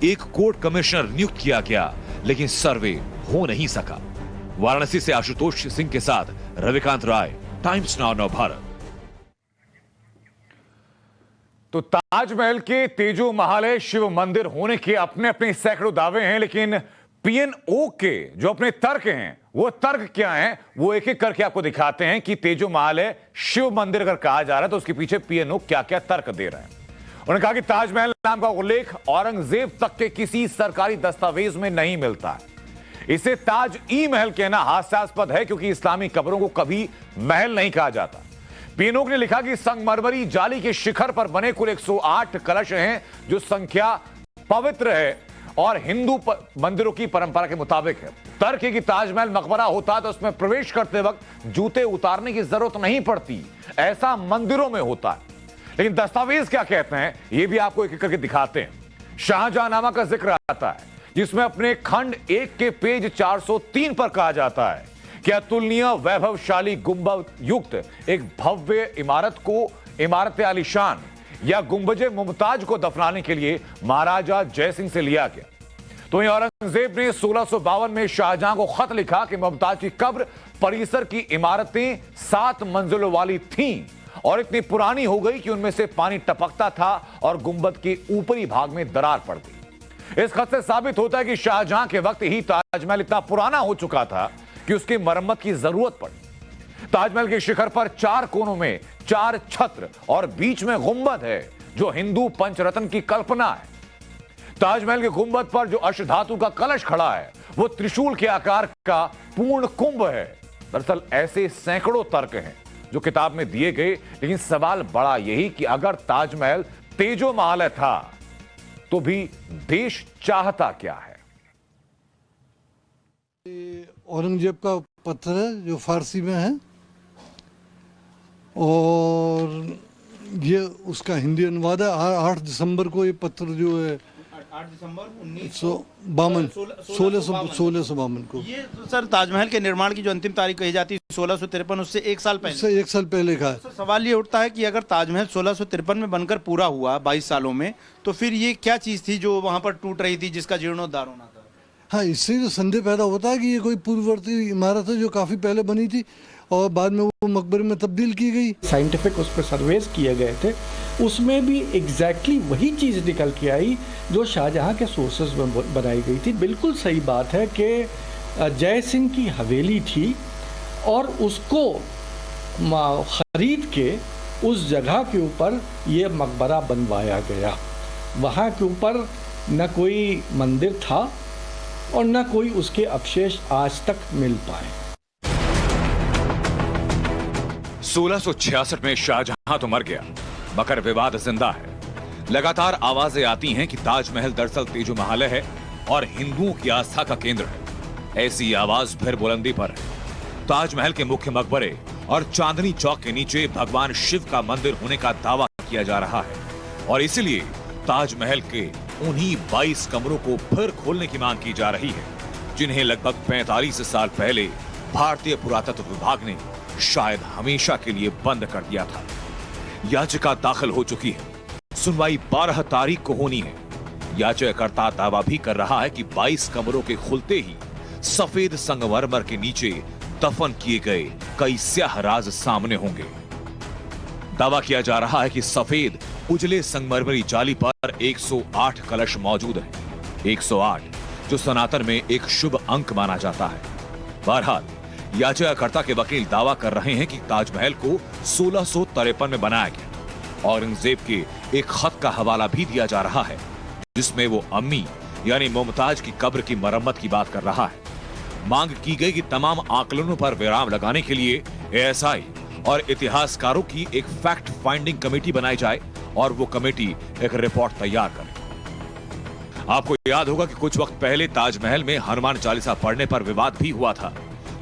एक कोर्ट कमिश्नर नियुक्त किया गया, लेकिन सर्वे हो नहीं सका। वाराणसी से आशुतोष सिंह के साथ रविकांत राय, टाइम्स नाउ नव भारत। तो ताजमहल के तेजो महालय शिव मंदिर होने के अपने अपने सैकड़ों दावे हैं, लेकिन पीएनओ के जो अपने तर्क हैं वो तर्क क्या हैं वो एक एक करके आपको दिखाते हैं कि तेजो महालय शिव मंदिर अगर कहा जा रहा है तो उसके पीछे पीएनओ क्या क्या तर्क दे रहे हैं। उन्होंने कहा कि ताजमहल नाम का उल्लेख औरंगजेब तक के किसी सरकारी दस्तावेज में नहीं मिलता है। इसे ताज ई महल कहना हास्यास्पद है क्योंकि इस्लामी कब्रों को कभी महल नहीं कहा जाता। पीएनओ ने लिखा कि संगमरमरी जाली के शिखर पर बने कुल 108 कलश हैं जो संख्या पवित्र है और हिंदू मंदिरों की परंपरा के मुताबिक है। तर्क है कि ताजमहल मकबरा होता तो उसमें प्रवेश करते वक्त जूते उतारने की जरूरत नहीं पड़ती, ऐसा मंदिरों में होता है। लेकिन दस्तावेज क्या कहते हैं ये भी आपको एक एक करके दिखाते हैं। शाहजहांनामा का जिक्र आता है जिसमें अपने खंड 1 के पेज 403 पर कहा जाता है कि अतुलनीय वैभवशाली गुंबद युक्त एक भव्य इमारत को इमारत आलीशान या गुंबजे मुमताज को दफनाने के लिए महाराजा जयसिंह से लिया गया। तो वहीं औरंगजेब ने 1652 में शाहजहां को खत लिखा कि मुमताज की कब्र परिसर की इमारतें 7 मंजिलों वाली थीं और इतनी पुरानी हो गई कि उनमें से पानी टपकता था और गुंबद के ऊपरी भाग में दरार पड़ गई। इस खत से साबित होता है कि शाहजहां के वक्त ही ताजमहल इतना पुराना हो चुका था कि उसकी मरम्मत की जरूरत पड़ी। ताजमहल के शिखर पर 4 कोनों में 4 छत्र और बीच में गुंबद है जो हिंदू पंचरत्न की कल्पना है। ताजमहल के गुंबद पर जो अष्टधातु का कलश खड़ा है वो त्रिशूल के आकार का पूर्ण कुंभ है। दरअसल ऐसे सैकड़ों तर्क हैं जो किताब में दिए गए, लेकिन सवाल बड़ा यही कि अगर ताजमहल तेजो महालय था तो भी देश चाहता क्या है। औरंगजेब का पत्र है जो फारसी में है और ये उसका हिंदी अनुवाद है। 8 दिसंबर को ये पत्र जो है 8 दिसंबर 1652 को। ये तो सर ताजमहल के निर्माण की जो अंतिम तारीख कही जाती है 1653, उससे 1 साल पहले। उससे 1 साल पहले का है। तो सवाल ये उठता है कि अगर ताजमहल 1653 में बनकर पूरा हुआ 22 सालों में, तो फिर ये क्या चीज थी जो वहां पर टूट रही थी जिसका जीर्णोद्धार होना था? हाँ, इससे जो संदेह पैदा होता है कि ये कोई पूर्ववर्ती इमारत है जो काफी पहले बनी थी और बाद में वो मकबरे में तब्दील की गई। साइंटिफिक उस पर सर्वेस किए गए थे, उसमें भी एग्जैक्टली वही चीज़ निकल के आई जो शाहजहां के सोर्सेज में बनाई गई थी। बिल्कुल सही बात है कि जय सिंह की हवेली थी और उसको खरीद के उस जगह के ऊपर ये मकबरा बनवाया गया। वहाँ के ऊपर न कोई मंदिर था और न कोई उसके अवशेष आज तक मिल पाए। 1666 में शाहजहां तो मर गया, मगर विवाद जिंदा है। लगातार आवाजें आती हैं कि ताजमहल दरअसल तेजो महाल है और हिंदुओं की आस्था का केंद्र है। ऐसी आवाज फिर बुलंदी पर है। ताजमहल के मुख्य मकबरे और चांदनी चौक के नीचे भगवान शिव का मंदिर होने का दावा किया जा रहा है और इसलिए ताजमहल के उन्हीं 22 कमरों को फिर खोलने की मांग की जा रही है, जिन्हें लगभग 45 साल पहले भारतीय पुरातत्व विभाग ने शायद हमेशा के लिए बंद कर दिया था। याचिका दाखिल हो चुकी है। सुनवाई 12 तारीख को होनी है। याचिकाकर्ता दावा भी कर रहा है कि 22 कमरों के खुलते ही सफेद संगमरमर के नीचे दफन किए गए कई स्याह राज सामने होंगे। दावा किया जा रहा है कि सफेद उजले संगमरमरी जाली पर 108 कलश मौजूद है। 108 जो सनातन में एक शुभ अंक माना जाता है। बहरहाल याचिकाकर्ता के वकील दावा कर रहे हैं कि ताजमहल को 1653 में बनाया गया। औरंगजेब के एक खत का हवाला भी दिया जा रहा है, जिसमें वो अम्मी यानी मुमताज की कब्र की मरम्मत की बात कर रहा है। मांग की गई कि तमाम आकलनों पर विराम लगाने के लिए एएसआई और इतिहासकारों की एक फैक्ट फाइंडिंग कमेटी बनाई जाए और वो कमेटी एक रिपोर्ट तैयार करे। आपको याद होगा कि कुछ वक्त पहले ताजमहल में हनुमान चालीसा पढ़ने पर विवाद भी हुआ था,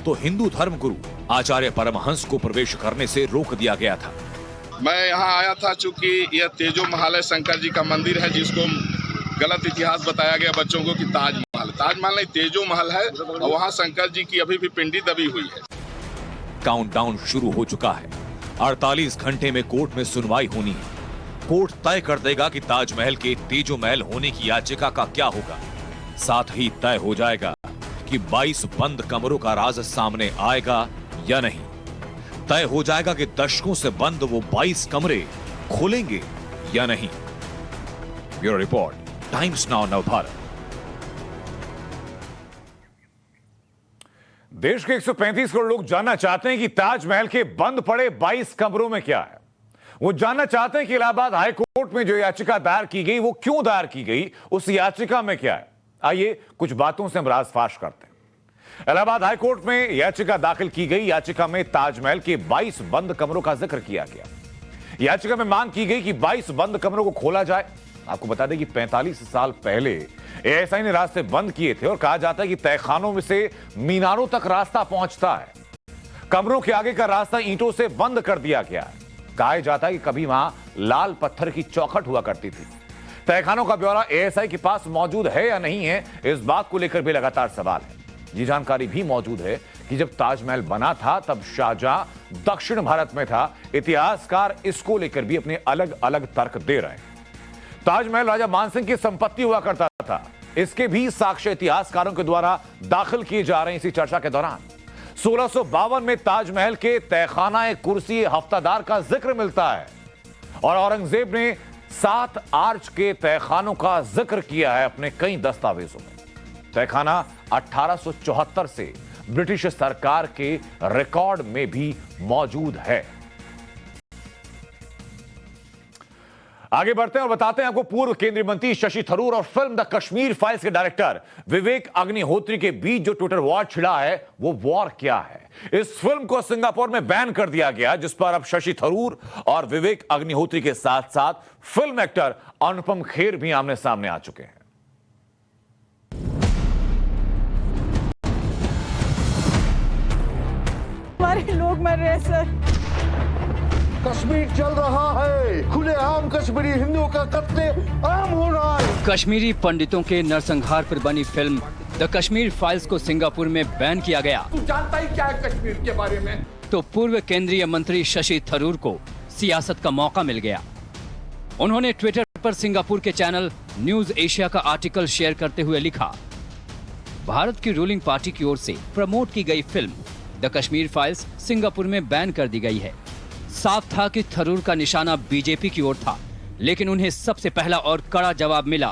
तो हिंदू धर्म गुरु आचार्य परमहंस को प्रवेश करने से रोक दिया गया था। मैं यहाँ आया था चूंकि यह तेजो महाल है, शंकर जी का मंदिर है, जिसको गलत इतिहास बताया गया बच्चों को कि ताजमहल नहीं तेजो महल है और वहाँ शंकर जी की अभी भी पिंडी दबी हुई है। काउंटडाउन शुरू हो चुका है। 48 घंटे में कोर्ट में सुनवाई होनी है। कोर्ट तय कर देगा कि ताजमहल के तेजो महल होने की याचिका का क्या होगा। साथ ही तय हो जाएगा कि 22 बंद कमरों का राज सामने आएगा या नहीं। तय हो जाएगा कि दशकों से बंद वो 22 कमरे खोलेंगे या नहीं। Bureau report, times now Navbharat. देश के 135 करोड़ लोग जानना चाहते हैं कि ताजमहल के बंद पड़े 22 कमरों में क्या है। वो जानना चाहते हैं कि इलाहाबाद हाई कोर्ट में जो याचिका दायर की गई वो क्यों दायर की गई, उस याचिका में क्या है। आइए कुछ बातों से हम राज़फाश करते हैं। इलाहाबाद हाई कोर्ट में याचिका दाखिल की गई। याचिका में ताजमहल के 22 बंद कमरों का जिक्र किया गया। याचिका में मांग की गई कि 22 बंद कमरों को खोला जाए। आपको बता दें कि 45 साल पहले एएसआई ने रास्ते बंद किए थे और कहा जाता है कि तहखानों में से मीनारों तक रास्ता पहुंचता है। कमरों के आगे का रास्ता ईंटों से बंद कर दिया गया है। कहा जाता है कि कभी वहां लाल पत्थर की चौखट हुआ करती थी। तहखानों का ब्यौरा एएसआई के पास मौजूद है या नहीं है, इस बात को लेकर भी लगातार सवाल है। ये जानकारी भी मौजूद है कि जब ताजमहल बना था तब शाहजहां दक्षिण भारत में था। इतिहासकार इसको लेकर भी अपने अलग अलग तर्क दे रहे हैं। ताजमहल राजा मानसिंह की संपत्ति हुआ करता था, इसके भी साक्ष्य इतिहासकारों के द्वारा दाखिल किए जा रहे हैं। इसी चर्चा के दौरान 1652 में ताजमहल के तहखाना कुर्सी हफ्तादार का जिक्र मिलता है और औरंगजेब ने 7 आर्च के तहखानों का जिक्र किया है अपने कई दस्तावेजों में। तहखाना 1874 से ब्रिटिश सरकार के रिकॉर्ड में भी मौजूद है। आगे बढ़ते हैं और बताते हैं आपको पूर्व केंद्रीय मंत्री शशि थरूर और फिल्म द कश्मीर फाइल्स के डायरेक्टर विवेक अग्निहोत्री के बीच जो ट्विटर वॉर छिड़ा है वो वॉर क्या है। इस फिल्म को सिंगापुर में बैन कर दिया गया, जिस पर अब शशि थरूर और विवेक अग्निहोत्री के साथ साथ फिल्म एक्टर अनुपम खेर भी आमने सामने आ चुके हैं। हमारे लोग मर रहे हैं सर। कश्मीर चल रहा है, खुलेआम कश्मीरी हिंदुओं का कत्ले आम हो रहा है। कश्मीरी पंडितों के नरसंहार पर बनी फिल्म द कश्मीर फाइल्स को सिंगापुर में बैन किया गया। तू जानता ही क्या है कश्मीर के बारे में? तो पूर्व केंद्रीय मंत्री शशि थरूर को सियासत का मौका मिल गया। उन्होंने ट्विटर पर सिंगापुर के चैनल न्यूज एशिया का आर्टिकल शेयर करते हुए लिखा, भारत की रूलिंग पार्टी की ओर से प्रमोट की गई film the Kashmir files Singapore में बैन कर दी गई है। साफ था कि थरूर का निशाना बीजेपी की ओर था, लेकिन उन्हें सबसे पहला और कड़ा जवाब मिला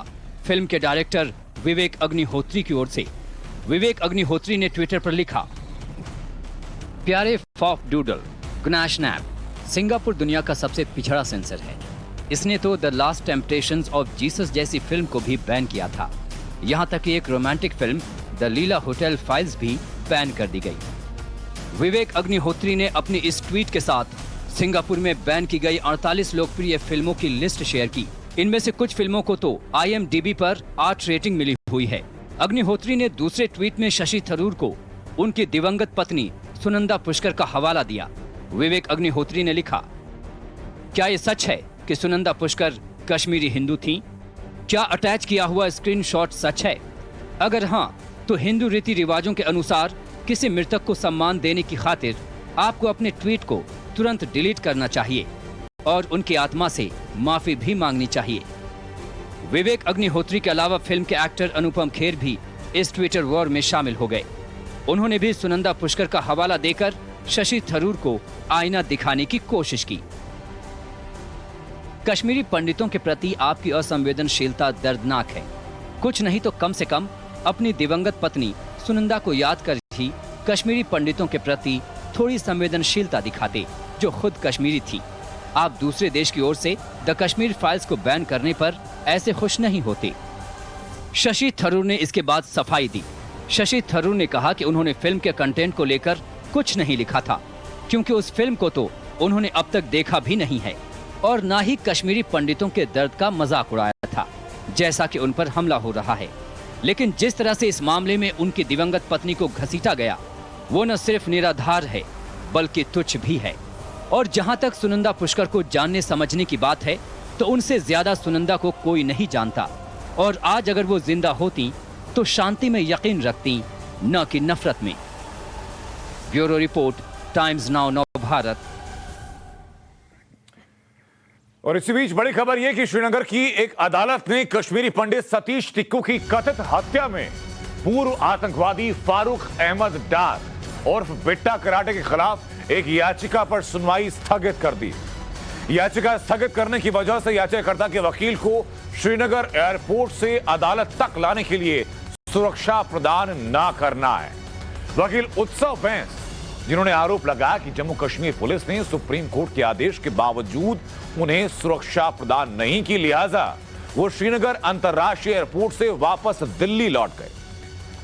फिल्म के डायरेक्टर विवेक अग्निहोत्री की ओर से। विवेक अग्निहोत्री ने ट्विटर पर लिखा, प्यारे फॉफ डूडल ग्नैशनैप, सिंगापुर दुनिया का सबसे पिछड़ा सेंसर है। इसने तो the last temptations of Jesus जैसी फिल्म को भी बैन किया था। यहाँ तक कि एक romantic film the Leela hotel files भी बैन कर दी गई। विवेक अग्निहोत्री ने अपनी इस ट्वीट के साथ सिंगापुर में बैन की गई 48 लोकप्रिय फिल्मों की लिस्ट शेयर की। इनमें से कुछ फिल्मों को तो IMDb पर 8 रेटिंग मिली हुई है। अग्निहोत्री ने दूसरे ट्वीट में शशि थरूर को उनकी दिवंगत पत्नी सुनंदा पुष्कर का हवाला दिया। विवेक अग्निहोत्री ने लिखा, क्या ये सच है कि सुनंदा पुष्कर कश्मीरी हिंदू थीं? क्या अटैच किया हुआ स्क्रीनशॉट सच है? अगर हाँ, तो हिंदू रीति रिवाजों के अनुसार किसी मृतक को सम्मान देने की खातिर आपको अपने ट्वीट को तुरंत डिलीट करना चाहिए और उनकी आत्मा से माफी भी मांगनी चाहिए। विवेक अग्निहोत्री के अलावा फिल्म के एक्टर अनुपम खेर भी इस ट्विटर वॉर में शामिल हो गए। उन्होंने भी सुनंदा पुष्कर का हवाला देकर शशि थरूर को आईना दिखाने की कोशिश की। कश्मीरी पंडितों के प्रति आपकी असंवेदनशीलता दर्दनाक है। कुछ नहीं तो कम से कम अपनी दिवंगत पत्नी सुनंदा को याद कर ही कश्मीरी पंडितों के प्रति थोड़ी संवेदनशीलता दिखाते, जो खुद कश्मीरी थी। आप दूसरे देश की ओर से द कश्मीर फाइल्स को बैन करने पर ऐसे खुश नहीं होते। शशि थरूर ने इसके बाद सफाई दी। शशि थरूर ने कहा कि उन्होंने फिल्म के कंटेंट को लेकर कुछ नहीं लिखा था, क्योंकि उस फिल्म को तो उन्होंने अब तक देखा भी नहीं है और ना ही कश्मीरी पंडितों के दर्द का मजाक उड़ाया था, जैसा कि उन पर हमला हो रहा है। लेकिन जिस तरह से इस मामले में उनकी दिवंगत पत्नी को घसीटा गया, वो न सिर्फ निराधार है बल्कि तुच्छ भी है। और जहां तक सुनंदा पुष्कर को जानने समझने की बात है, तो उनसे ज्यादा सुनंदा को कोई नहीं जानता। और आज अगर वो जिंदा होती तो शांति में यकीन रखती, न कि नफरत में। ब्यूरो रिपोर्ट, टाइम्स नाउ नव भारत। और इसी बीच बड़ी खबर यह कि श्रीनगर की एक अदालत ने कश्मीरी पंडित सतीश टिक्कू की कथित हत्या में पूर्व आतंकवादी फारूक अहमद डार और बिट्टा कराटे के खिलाफ एक याचिका पर सुनवाई स्थगित कर दी। याचिका स्थगित करने की वजह से याचिकाकर्ता के वकील को श्रीनगर एयरपोर्ट से अदालत तक लाने के लिए सुरक्षा प्रदान न करना है। वकील उत्सव बैंस, जिन्होंने आरोप लगाया कि जम्मू कश्मीर पुलिस ने सुप्रीम कोर्ट के आदेश के बावजूद उन्हें सुरक्षा प्रदान नहीं की, लिहाजा वो श्रीनगर अंतर्राष्ट्रीय एयरपोर्ट से वापस दिल्ली लौट गए।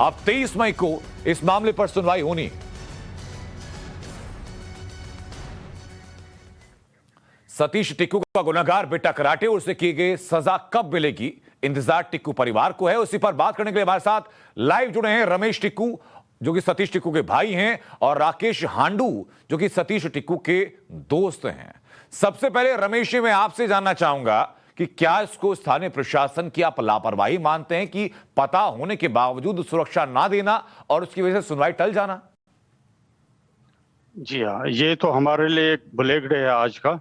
अब 23 मई को इस मामले पर सुनवाई होनी है। सतीश टिक्कू का गुनहगार बिट्टा कराटे और उसे की गई सजा कब मिलेगी, इंतजार टिक्कू परिवार को है। उसी पर बात करने के लिए हमारे साथ लाइव जुड़े हैं रमेश टिक्कू, जो कि सतीश टिक्कू के भाई हैं, और राकेश हांडू, जो कि सतीश टिक्कू के दोस्त हैं। सबसे पहले रमेश जी, मैं आपसे जानना चाहूंगा कि क्या इसको स्थानीय प्रशासन की आप लापरवाही मानते हैं कि पता होने के बावजूद सुरक्षा ना देना और उसकी वजह से सुनवाई टल जाना? जी हाँ, ये तो हमारे लिए एक ब्लैक डे है आज का।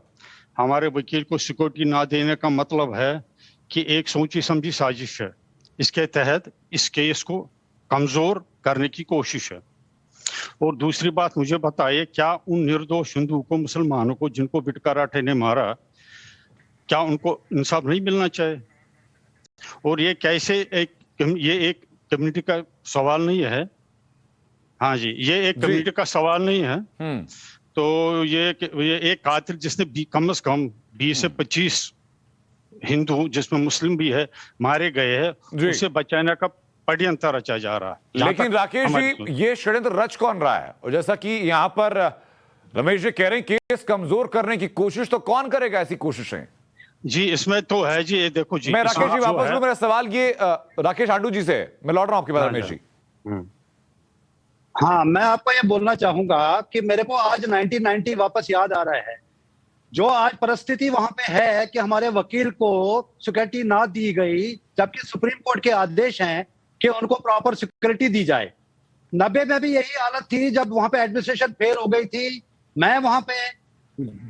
हमारे वकील को सिक्योरिटी ना देने का मतलब है कि एक सोची समझी साजिश है। इसके तहत इस केस को कमजोर करने की कोशिश है। और दूसरी बात, मुझे बताइए, क्या उन निर्दोष हिंदू को, मुसलमानों को जिनको बिट्टा कराटे ने मारा, क्या उनको इंसाफ नहीं मिलना चाहिए? और ये कैसे ये एक कम्युनिटी का सवाल नहीं है। हाँ जी, ये एक कम्युनिटी का सवाल नहीं है। तो ये एक कातिल जिसने कम से कम 20 से 25 हिंदू, जिसमें मुस्लिम भी है, मारे गए हैं, उसे बचाने का षड्यंत्र रचा जा रहा है। लेकिन राकेश जी, ये षड्यंत्र रच कौन रहा है? और जैसा कि यहाँ पर रमेश जी कह रहे हैं, केस कमजोर करने की कोशिश तो कौन करेगा ऐसी कोशिशें? जी, इसमें तो है जी, ये देखो जी, मैं राकेश जी वापस लूं, मेरा सवाल ये राकेश हांडू जी से, मैं लौट रहा हूं आपके बाद रमेश जी। हाँ, मैं आपको ये बोलना चाहूंगा कि मेरे को आज 1990 वापस याद आ रहा है। जो आज परिस्थिति वहां पे है कि हमारे वकील को सिक्योरिटी ना दी गई, जबकि सुप्रीम कोर्ट के आदेश हैं कि उनको प्रॉपर सिक्योरिटी दी जाए। 90 में भी यही हालत थी, जब वहां पे एडमिनिस्ट्रेशन फेल हो गई थी। मैं वहां पे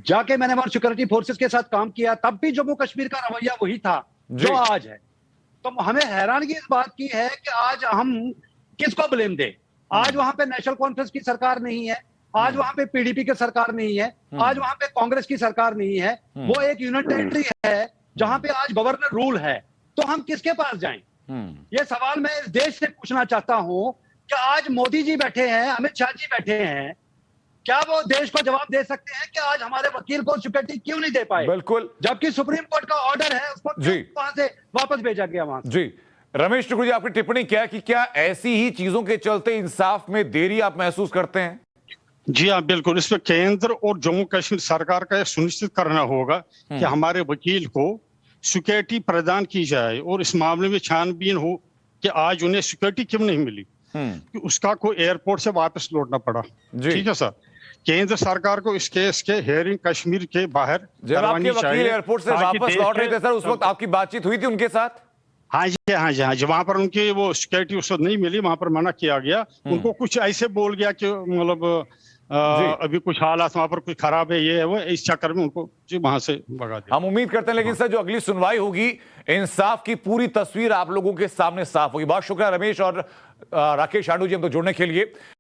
जाके मैंने वहां सिक्योरिटी फोर्सेस के साथ काम किया, तब भी जम्मू कश्मीर का रवैया वही था जो आज है। तो हमें हैरानगी इस बात की है कि आज हम किसको ब्लेम दें। आज वहां पे नेशनल कॉन्फ्रेंस की सरकार नहीं है, आज वहां पे पीडीपी की सरकार नहीं है, आज वहां पे कांग्रेस की सरकार नहीं है। वो एक यूनियन टेरिटरी है जहां पे आज गवर्नर रूल है। तो हम किसके पास जाएं? ये सवाल मैं इस देश से पूछना चाहता हूं कि आज मोदी जी बैठे हैं, अमित शाह जी बैठे हैं, क्या वो देश को जवाब दे सकते हैं कि आज हमारे वकील को सिक्योरिटी क्यों नहीं दे पाए? बिल्कुल, जबकि सुप्रीम कोर्ट का ऑर्डर है, उसको वहां से वापस भेजा गया वहां। जी, रमेश टुकड़ी जी, आपकी टिप्पणी क्या है कि क्या ऐसी ही चीजों के चलते इंसाफ में देरी आप महसूस करते हैं? जी हाँ, बिल्कुल। इसमें केंद्र और जम्मू कश्मीर सरकार का यह सुनिश्चित करना होगा कि हमारे वकील को सिक्योरिटी प्रदान की जाए और इस मामले में छानबीन हो कि आज उन्हें सिक्योरिटी क्यों नहीं मिली, कि उसका कोई एयरपोर्ट से वापस लौटना पड़ा। ठीक है सर, केंद्र सरकार को इस केस के हेयरिंग कश्मीर के बाहर जब आपके वकील एयरपोर्ट से वापस लौट रहे थे सर, उस वक्त आपकी बातचीत हुई थी उनके साथ? हाँ जी, हाँ जी, हाँ जी। वहां पर उनकी वो सिक्योरिटी उस वक्त नहीं मिली, वहां पर मना किया गया। उनको कुछ ऐसे बोल गया कि मतलब अभी कुछ हालात वहां पर कुछ खराब है, ये है वो, इस चक्कर में उनको जी वहां से भगा दिया। हम उम्मीद करते हैं लेकिन सर जो अगली सुनवाई होगी इंसाफ की पूरी तस्वीर आप लोगों के सामने साफ होगी। बहुत शुक्रिया रमेश और राकेश आंडू जी हमको जुड़ने के लिए।